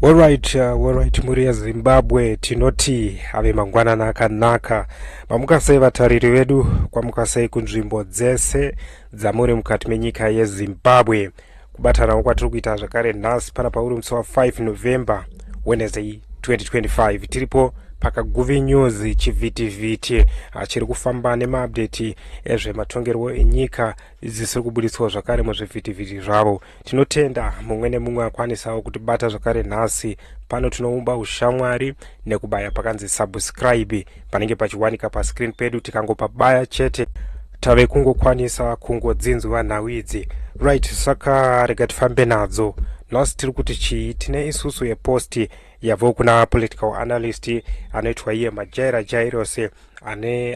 Alright, muri ya Zimbabwe tinoti ave mangwanana akanaka. Pamukasei vatariri vedu kwamukasei kunzvimbo dzese dzamuri mukati menyika yeZimbabwe. Kubatana kwatiri kuita zvakare nhasi pana pauri musi wa 5 November Wednesday 2025. Tiripo pakaguvi news chivhitivhiti chiri kufamba nemaupdate ezvematongerwo enyika dzisiri kubuditswa zvakare muzvivhitivhiti zvavo. Tinotenda mumwe nemumwe akwanisawo kutibata zvakare nhasi. Pano tinoumba ushamwari nekubaya pakanzi subscribe panenge pachiwanika pascreen pedu. Tikangopabaya chete tave kungokwanisa kungodzinzwa nhau idzi. Right, saka rega tifambe nadzo. Nhasi tiri kuti chii, tine isusu yeposti yabva kuna political analyst anoitwa iye majaira jairose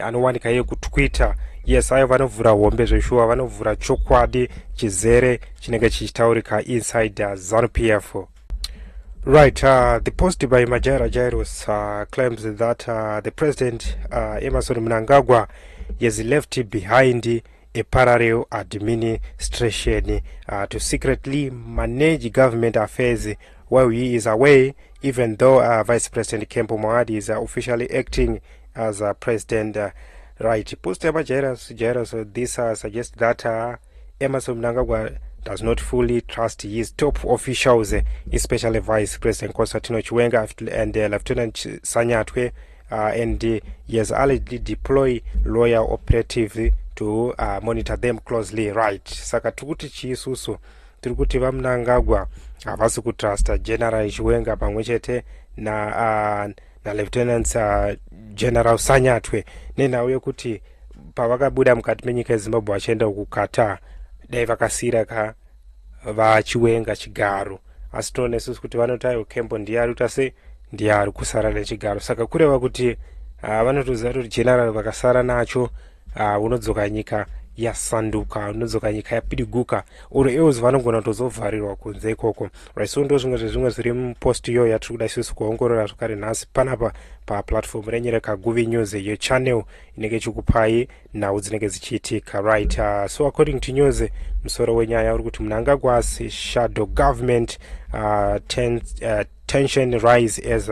anowanika iye kutwitter. Yes, ayo vanovhura hombe zveshuwa, vanovhura chokwadi chizere chinenge chichitaurika inside Zanu PF. Right, the post by Majaira Jairos claims that the president Emerson Mnangagwa has left behind a parallel administration to secretly manage government affairs while he is away, even though Vice President Mohadi is officially acting as president. Right, post by Jairos, this suggests that Emerson Mnangagwa does not fully trust his top officials, especially Vice President Chiwenga and Lieutenant Sanyatwe, and he has already deployed loyal operatives to monitor them closely. Right, saka tukuti chisusu turikuti Mnangagwa havasi kutrust General Chiwenga pamwechete na Lieutenant General Sanyatwe nenhau yekuti pavakabuda mukati menyika yeZimbabwe vachienda kukata dai vakasira ka vachiwenga chigaro. Asi tinoona isusu kuti vanotayo Kembo ndiari utase ndiari kusara nechigaro. Saka kureva kuti vanotoziva kuti general vakasara nacho unodzoka nyika yasanduka, unodzoka nyika yapidiguka, uro eos vanogona kutozovharirwa kunze ikoko. Right, so ndo zvimwe zviri mupost iyo yatiri kuda isusu kuongorora zvakare nhasi panapa paplatform renyereka Guvi News, iyo channel inenge chikupai nhau dzinenge dzichiitika. Right, so according to news, musoro wenyaya uri kuti Mnangagwa shadow government tension rise as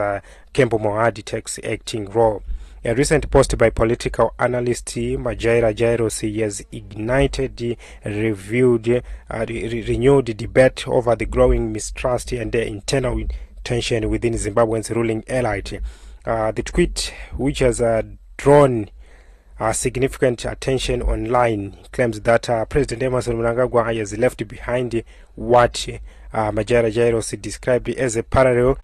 Kembo Mohadi takes acting role. A recent post by political analyst Majaira Jairos has ignited renewed debate over the growing mistrust and the internal tension within Zimbabwe's ruling elite. The tweet, which has drawn significant attention online, claims that President Emerson Mnangagwa has left behind what Majaira Jairos described as a parallel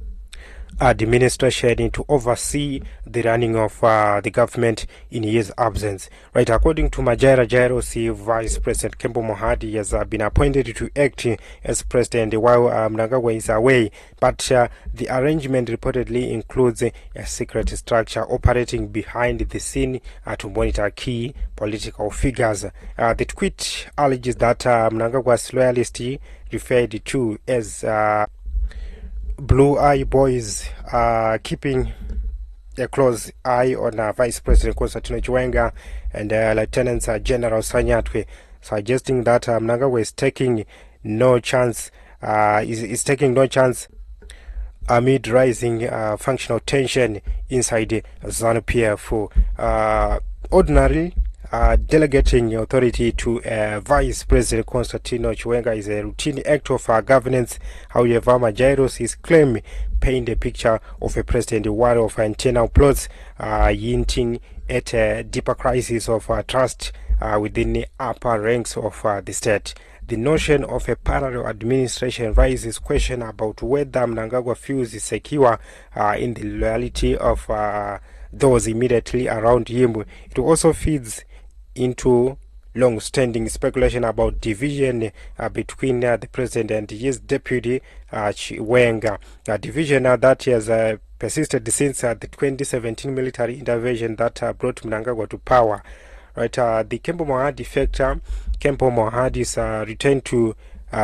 administration to oversee the running of the government in his absence. Right, according to Majaira Jairos, Vice President Kembo Mohadi has been appointed to act as president while Mnangagwa is away, but the arrangement reportedly includes a secret structure operating behind the scene to monitor key political figures. The tweet alleges that Mnangagwa's loyalists, referred to as Blue Eye Boys, keeping a close eye on Vice President Chiwenga and Lieutenant General Sanyatwe, suggesting that Mnangagwa is taking no chance. Is taking no chance amid rising functional tension inside Zanu PF. Ordinarily, delegating authority to Vice President Chiwenga is a routine act of governance. However, Majairos' claim paint a picture of a president wary of internal plots, hinting at a deeper crisis of trust within the upper ranks of the state. The notion of a parallel administration raises question about whether Mnangagwa feels secure in the loyalty of those immediately around him. It also feeds into long-standing speculation about division between the president and his deputy Chiwenga, a division that has persisted since the 2017 military intervention that brought Mnangagwa to power. Right, the Kembo Mohadi factor, Kembo Mohadi's return to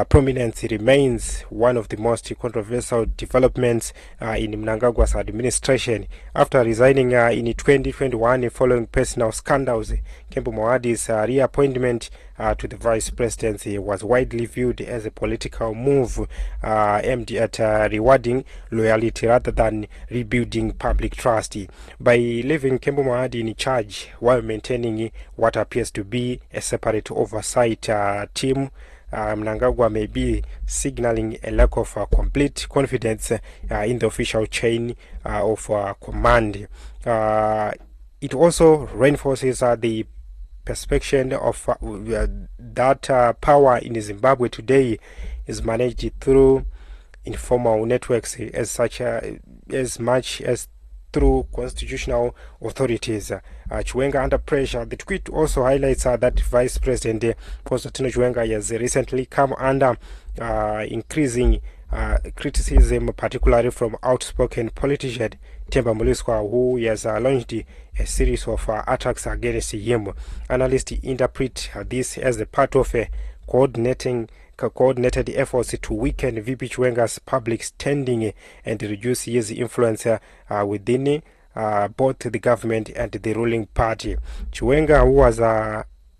prominence remains one of the most controversial developments in Mnangagwa's administration. After resigning in 2021 following personal scandals, Kembo Mohadi's reappointment to the vice presidency was widely viewed as a political move aimed at rewarding loyalty rather than rebuilding public trust. By leaving Kembo Mohadi in charge while maintaining what appears to be a separate oversight team, Mnangagwa may be signaling a lack of complete confidence in the official chain of command. It also reinforces the perception of that power in Zimbabwe today is managed through informal networks as much as through constitutional authorities. Chiwenga under pressure. The tweet also highlights that Vice President Constantino Chiwenga has recently come under increasing criticism, particularly from outspoken politician Themba Muliswa, who has launched a series of attacks against him. Analysts interpret this as a part of a coordinated efforts to weaken VP Chiwenga's public standing and reduce his influence within both the government and the ruling party. Chiwenga, who was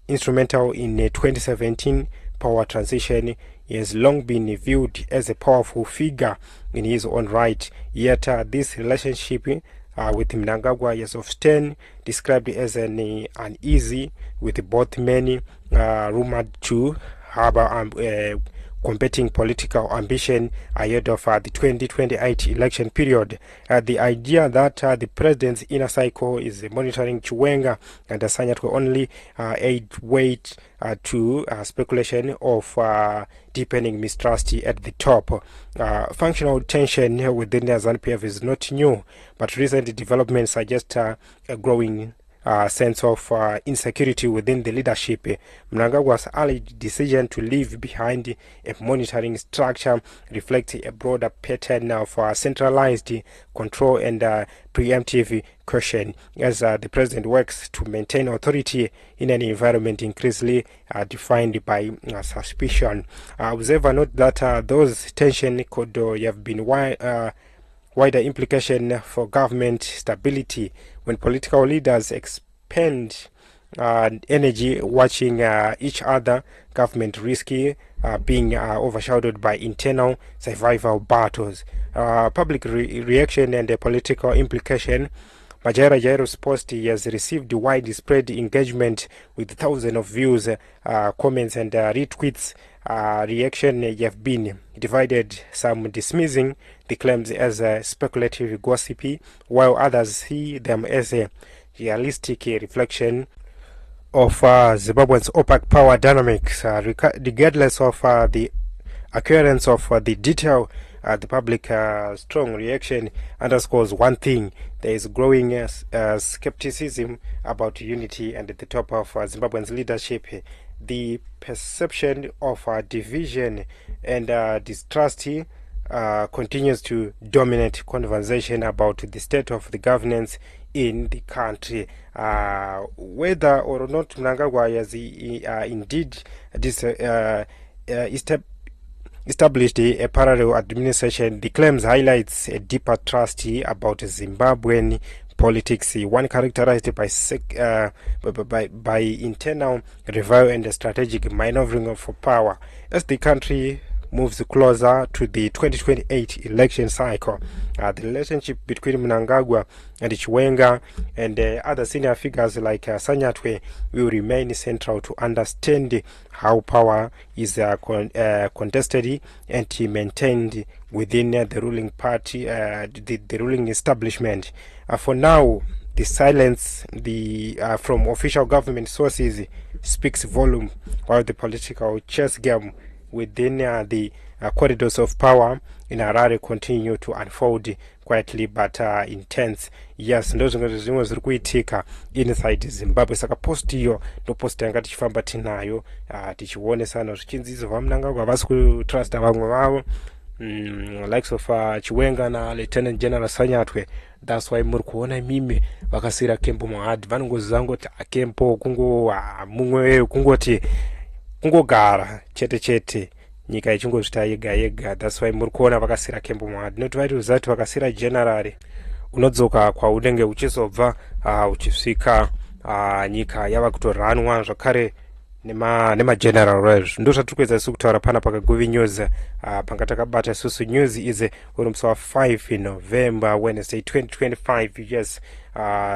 instrumental in 2017 power transition, has long been viewed as a powerful figure in his own right. Yet this relationship with Mnangagwa is often described as an uneasy, with both many rumored to have competing political ambition ahead of the 2028 election period. The idea that the president's inner cycle is monitoring Chiwenga and Asanya will only add weight to speculation of deepening mistrust at the top. Functional tension within Zanu PF is not new, but recent developments suggest a growing sense of insecurity within the leadership. Mnangagwa's early decision to leave behind a monitoring structure reflects a broader pattern of centralized control and preemptive caution as the president works to maintain authority in an environment increasingly defined by suspicion. Observer note that those tensions could have been wider implication for government stability when political leaders expend energy watching each other. Government risky being overshadowed by internal survival battles. Public reaction and political implication. Majara Jairo's post has received widespread engagement with thousands of views, comments and retweets. Reaction have been divided, some dismissing the claims as speculative gossipy, while others see them as a realistic reflection of Zimbabwe's opaque power dynamics. Regardless of the occurrence of the detail, the public strong reaction underscores one thing: there is growing skepticism about unity and at the top of Zimbabwe's leadership. The perception of division and distrust continues to dominate conversation about the state of the governance in the country. Whether or not Mnangagwa has indeed established a parallel administration, the claims highlights a deeper trust about Zimbabwean politics, one characterized by internal revival and strategic maneuvering for power. As the country moves closer to the 2028 election cycle, the relationship between Mnangagwa and Chiwenga and other senior figures like Sanyatwe will remain central to understand how power is contested and maintained within the ruling party, the ruling establishment. For now, the silence from official government sources speaks volume, while the political chess game within the corridors of power in Harare continue to unfold quietly but intense. Yes, ndo zimwe ziri kuitika inside Zimbabwe. Saka post iyo ndo post yanga tichifamba tinayo tichionesana zvichinzizo vaMnangagwa vasi kutrust vamwe vavo, likes of Chiwenga na Lieutenant General Sanyatwe. That's why muri kuona mimi vakasira Kembo Mohadi vanongoziva ngoti Kembo mumwe kungoti kungogara chete chete nyika ichingozvita yega yega. That's why muri kuona vakasira Kembo Mohadi. Noti vaiti uzati vakasira generali unodzoka kwaunenge uchizobva uchisvika nyika yava kutoranwa zvakare nemageneral rezvo. Ndo zvatiri kuedza isu kutaura pana pakaguvi news panga takabata isusu news ize uri musi wa5 November Wednesday 2025. Yes,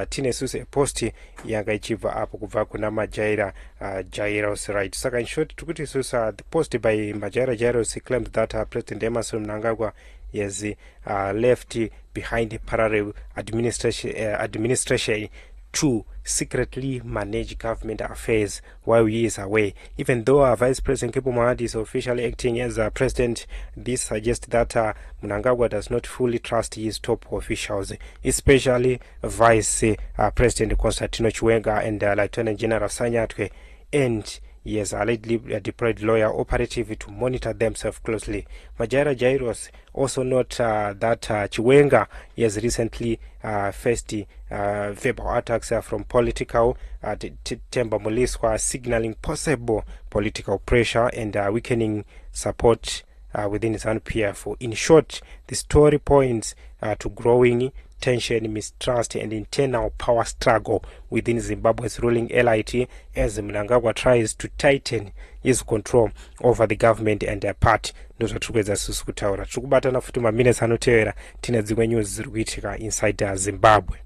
tine isusu eposti yanga ichibva apo kubva kuna majaira jairos, right. Saka in short tikuti isusu the post by majaira jairos claimed that President Emerson Mnangagwa has left behind the parallel administration to secretly manage government affairs while he is away. Even though our Vice President Kembo Mohadi is officially acting as president, this suggests that Mnangagwa does not fully trust his top officials, especially Vice President Constantino Chiwenga and Lieutenant General Sanyatwe, and he has allegedly deployed lawyer operative to monitor themselves closely. Majaira Jairos also note that Chiwenga has recently faced verbal attacks from political Temba Muliswa, signaling possible political pressure and weakening support within Zanu PF. In short, the story points to growing tension, mistrust, and internal power struggle within Zimbabwe's ruling LIT as Mnangagwa tries to tighten his control over the government and their party. Ndozvatikuedza susu kutaura. Tikubatana futi maminutes anotevera tina dzimwe news dziri kuitika inside Zimbabwe.